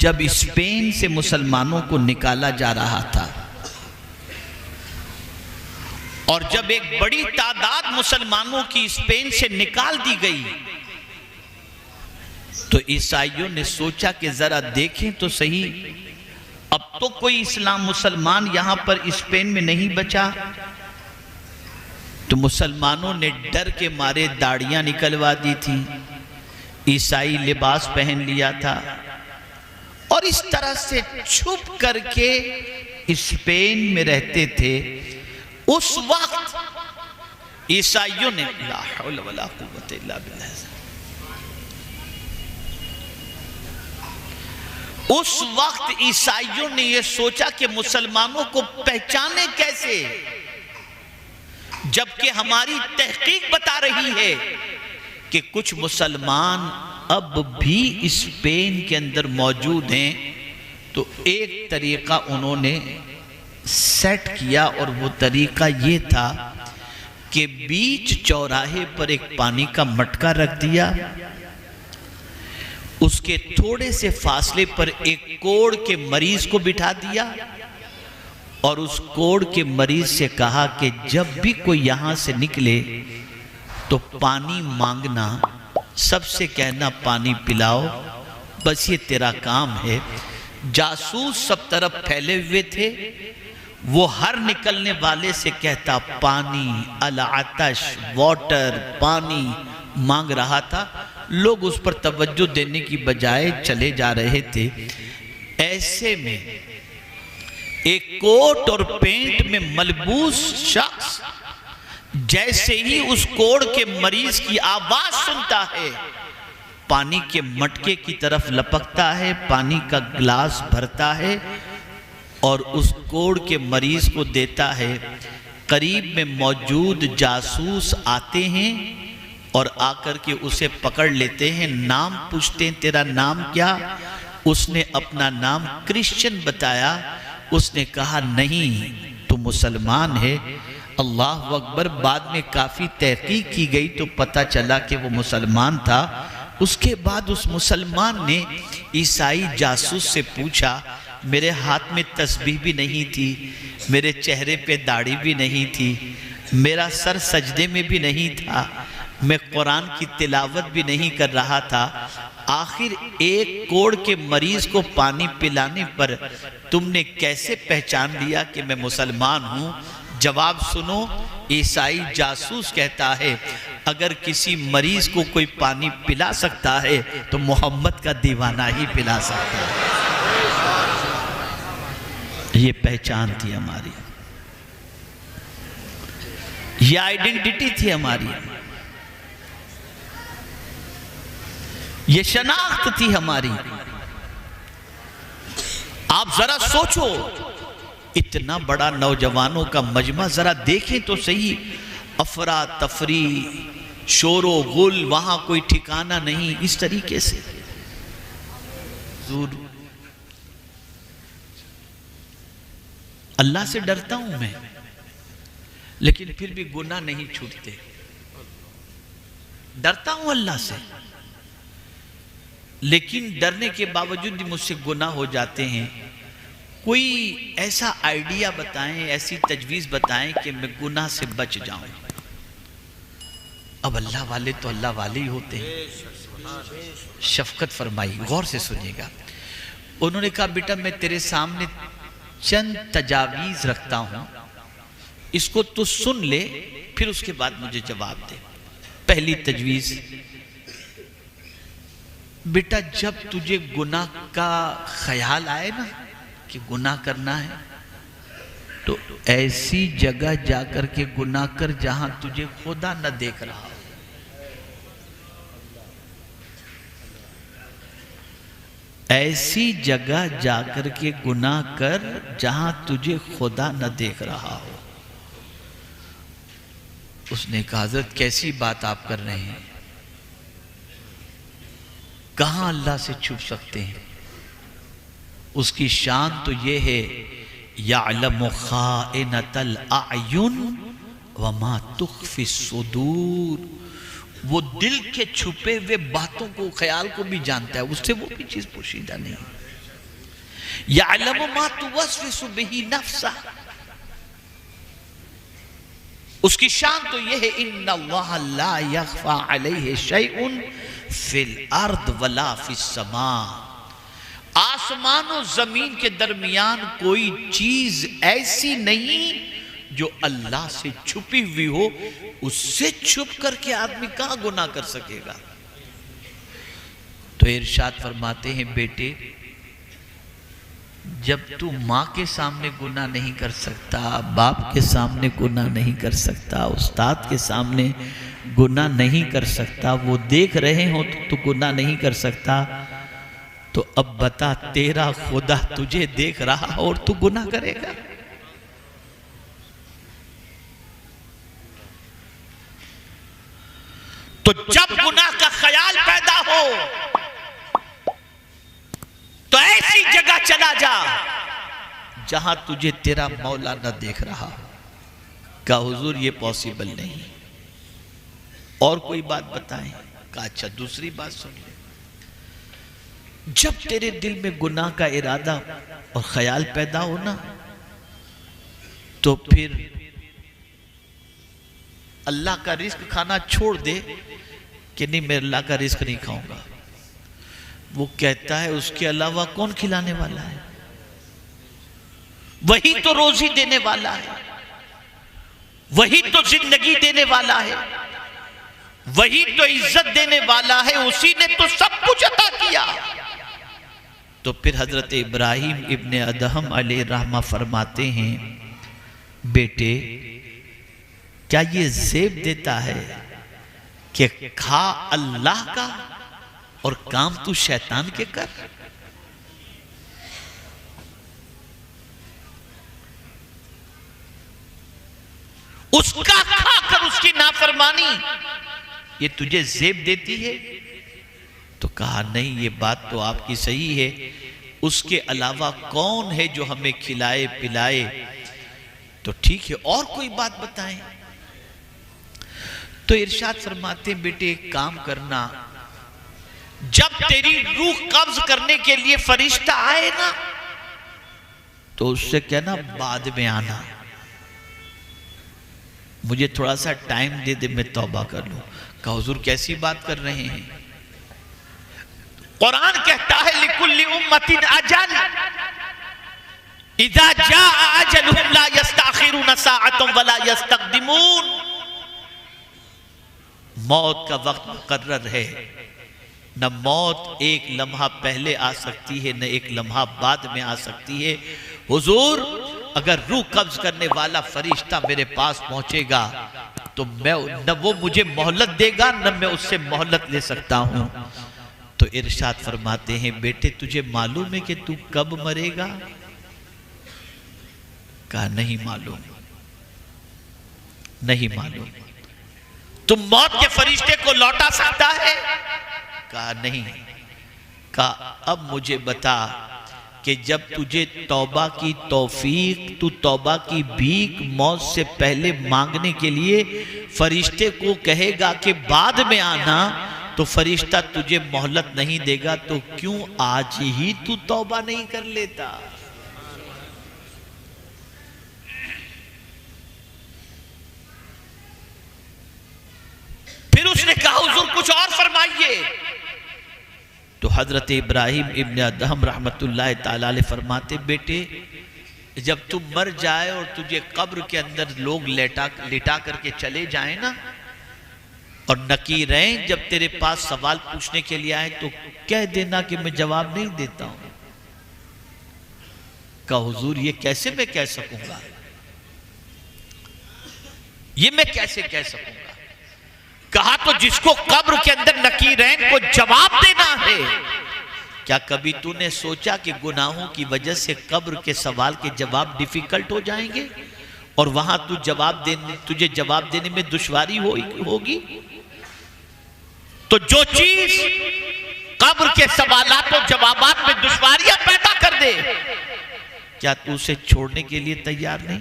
जब स्पेन से मुसलमानों को निकाला जा रहा था और जब एक बड़ी तादाद मुसलमानों की स्पेन से निकाल दी गई तो ईसाइयों ने सोचा कि जरा देखें तो सही, अब तो कोई इस्लाम मुसलमान यहां पर स्पेन में नहीं बचा। तो मुसलमानों ने डर के मारे दाढ़ियां निकलवा दी थी, ईसाई लिबास पहन लिया था और इस तरह से छुप करके स्पेन में रहते थे। उस वक्त ईसाइयों ने ला हौला वला कुव्वता इल्ला बिल्लाह, उस वक्त ईसाइयों ने यह सोचा कि मुसलमानों को पहचाने कैसे, जबकि हमारी तहकीक बता रही है कि कुछ मुसलमान अब भी स्पेन के अंदर मौजूद हैं। तो एक तरीका उन्होंने सेट किया और वो तरीका ये था कि बीच चौराहे पर एक पानी का मटका रख दिया, उसके थोड़े से फासले पर एक कोढ़ के मरीज को बिठा दिया और उस कोढ़ के मरीज से कहा कि जब भी कोई यहां से निकले तो पानी मांगना, सबसे कहना पानी पिलाओ, बस ये तेरा काम है। जासूस सब तरफ फैले हुए थे, वो हर निकलने वाले से कहता पानी, अल आतश, वाटर, पानी मांग रहा था। लोग उस पर तवज्जो देने की बजाय चले जा रहे थे। ऐसे में एक कोट और पेंट में मलबूस शख्स जैसे ही उस कोढ़ के मरीज की आवाज सुनता है, पानी के मटके की तरफ लपकता है, पानी का गिलास भरता है और उस कोढ़ के मरीज को देता है। करीब में मौजूद जासूस आते हैं और आकर के उसे पकड़ लेते हैं, नाम पूछते हैं तेरा नाम क्या? उसने अपना नाम क्रिश्चियन बताया। उसने कहा नहीं तो मुसलमान है। अल्लाह अकबर। बाद में काफ़ी तहकीक की गई तो पता चला कि वो मुसलमान था। उसके बाद उस मुसलमान ने ईसाई जासूस से पूछा, मेरे हाथ में तस्बीह भी नहीं थी, मेरे चेहरे पे दाढ़ी भी नहीं थी, मेरा सर सजदे में भी नहीं था, मैं कुरान की तिलावत भी नहीं कर रहा था, आखिर एक कोढ़ के मरीज को पानी पिलाने पर तुमने कैसे पहचान लिया कि मैं मुसलमान हूँ? जवाब सुनो। ईसाई जासूस कहता है, अगर किसी मरीज को कोई पानी पिला सकता है तो मोहम्मद का दीवाना ही पिला सकता है। ये पहचान थी हमारी, ये आइडेंटिटी थी हमारी, ये शनाख्त थी हमारी। आप जरा सोचो, इतना बड़ा नौजवानों का मजमा, जरा देखें तो सही, अफरा तफरी, शोरो गुल, वहां कोई ठिकाना नहीं, इस तरीके से। अल्लाह से डरता हूं मैं, लेकिन फिर भी गुनाह नहीं छूटते। डरता हूं अल्लाह से, लेकिन डरने के बावजूद भी मुझसे गुनाह हो जाते हैं। कोई ऐसा आइडिया बताएं, ऐसी तजवीज़ बताएं कि मैं गुनाह से बच जाऊं। अब अल्लाह वाले तो अल्लाह वाले ही होते हैं। शफकत फरमाई, गौर से सुनिएगा। उन्होंने कहा, बेटा मैं तेरे सामने चंद तजावीज़ रखता हूं, इसको तू सुन ले, फिर उसके बाद मुझे जवाब दे। पहली तजवीज़, बेटा जब तुझे गुनाह का ख्याल आए ना कि गुनाह करना है, तो ऐसी जगह जाकर के गुनाह कर जहां तुझे खुदा न देख रहा हो। ऐसी जगह जाकर के गुनाह कर जहां तुझे खुदा न देख रहा हो। उसने कहा, हज़रत कैसी बात आप कर रहे हैं? कहां अल्लाह से छुप सकते हैं? उसकी शान तो ये है, यअलमु खाइनतल अयुन व मा तुख्फी सुदूर। वो दिल के छुपे हुए बातों को, ख्याल को भी जानता है, उससे वो भी चीज पोशीदा नहीं। यअलमु मा तुवस्विसु बिही नफ्सा, उसकी शान तो यह है इन्नल्लाह ला यख्फा अलैहि शैउन फिल अर्द वला फिस समा, आसमान और जमीन के दरमियान कोई चीज ऐसी नहीं जो अल्लाह से छुपी हुई हो। उससे छुप करके आदमी कहां गुनाह कर सकेगा। तो इरशाद फरमाते हैं बेटे, जब तू माँ के सामने गुनाह नहीं कर सकता, बाप के सामने गुनाह नहीं कर सकता, उस्ताद के सामने गुनाह नहीं कर सकता, वो देख रहे हो तो तू गुनाह नहीं कर सकता, तो अब बता तेरा खुदा तुझे देख रहा और तू गुनाह करेगा। तो जब गुनाह का ख्याल पैदा हो तो ऐसी जगह चला जा जहां तुझे तेरा मौला न देख रहा हो। का हुजूर ये पॉसिबल नहीं, और कोई बात बताएं? का अच्छा दूसरी बात सुन ले, जब तेरे दिल में गुनाह का इरादा और ख्याल पैदा हो ना, तो फिर अल्लाह का रिस्क खाना छोड़ दे कि नहीं मैं अल्लाह का रिस्क नहीं खाऊंगा। वो कहता है उसके अलावा कौन खिलाने वाला है, वही तो रोजी देने वाला है, वही तो जिंदगी देने वाला है, वही तो इज्जत देने वाला है, उसी ने तो सब कुछ अता किया। तो फिर हजरत इब्राहिम इब्ने अदहम अलैहि रहमा फरमाते हैं, बेटे क्या ये ज़ेब देता है कि खा अल्लाह का और काम तू शैतान के कर। उसका खाकर उसकी नाफरमानी ये तुझे ज़ेब देती है। तो कहा नहीं, ये बात तो आपकी सही है, उसके अलावा कौन है जो हमें खिलाए पिलाए। तो ठीक है, और कोई बात बताएं? तो इरशाद फरमाते बेटे एक काम करना, जब तेरी रूह कब्ज करने के लिए फरिश्ता आए ना, तो उससे कहना बाद में आना, मुझे थोड़ा सा टाइम दे दे, मैं तौबा कर लूं। कहा हुजूर कैसी बात कर रहे हैं? कुरान कहता है लिकुल्लि उम्मतिन अजल इज़ा जाअ अजलुहुम ला यस्तअखिरुन साअतन वला यस्तक़दिमून। मौत का वक्त मुकर्रर है, न मौत एक लम्हा पहले आ सकती है न एक लम्हा बाद में आ सकती है। हुजूर अगर रूह कब्ज करने वाला फरिश्ता मेरे पास पहुंचेगा तो मैं न वो मुझे मोहलत देगा न मैं उससे मोहलत ले सकता हूं। तो इरशाद फरमाते हैं बेटे तुझे मालूम है कि तू कब मरेगा? कहा नहीं मालूम, नहीं मालूम। तुम मौत के फरिश्ते को लौटा सकता है? कहा नहीं। कहा अब मुझे बता कि जब तुझे तौबा की तौफीक, तू तौबा की भीख मौत से पहले मांगने के लिए फरिश्ते को कहेगा कि बाद में आना, तो फरिश्ता तुझे मोहलत नहीं देगा, तो क्यों आज ही तू तौबा नहीं कर लेता? फिर उसने कहा हुजूर कुछ और फरमाइए। तो हजरत इब्राहिम इब्ने अदहम रहमतुल्लाह ताला अलैह फरमाते बेटे जब तू मर जाए और तुझे कब्र के अंदर लोग लिटा करके चले जाए ना, और नकीरें जब तेरे पास सवाल पूछने के लिए आए तो कह देना कि मैं जवाब नहीं देता हूं। कहा हुजूर ये कैसे मैं कह सकूंगा, ये मैं कैसे कह सकूंगा? कहा तो जिसको कब्र के अंदर नकीरैन को जवाब देना है, क्या कभी तूने सोचा कि गुनाहों की वजह से कब्र के सवाल के जवाब डिफिकल्ट हो जाएंगे और वहां तुझे जवाब देने में दुश्वारी होगी? तो जो चीज कब्र के सवालात और जवाबात में दुश्वारियां पैदा कर दे, क्या तू उसे छोड़ने के लिए तैयार नहीं?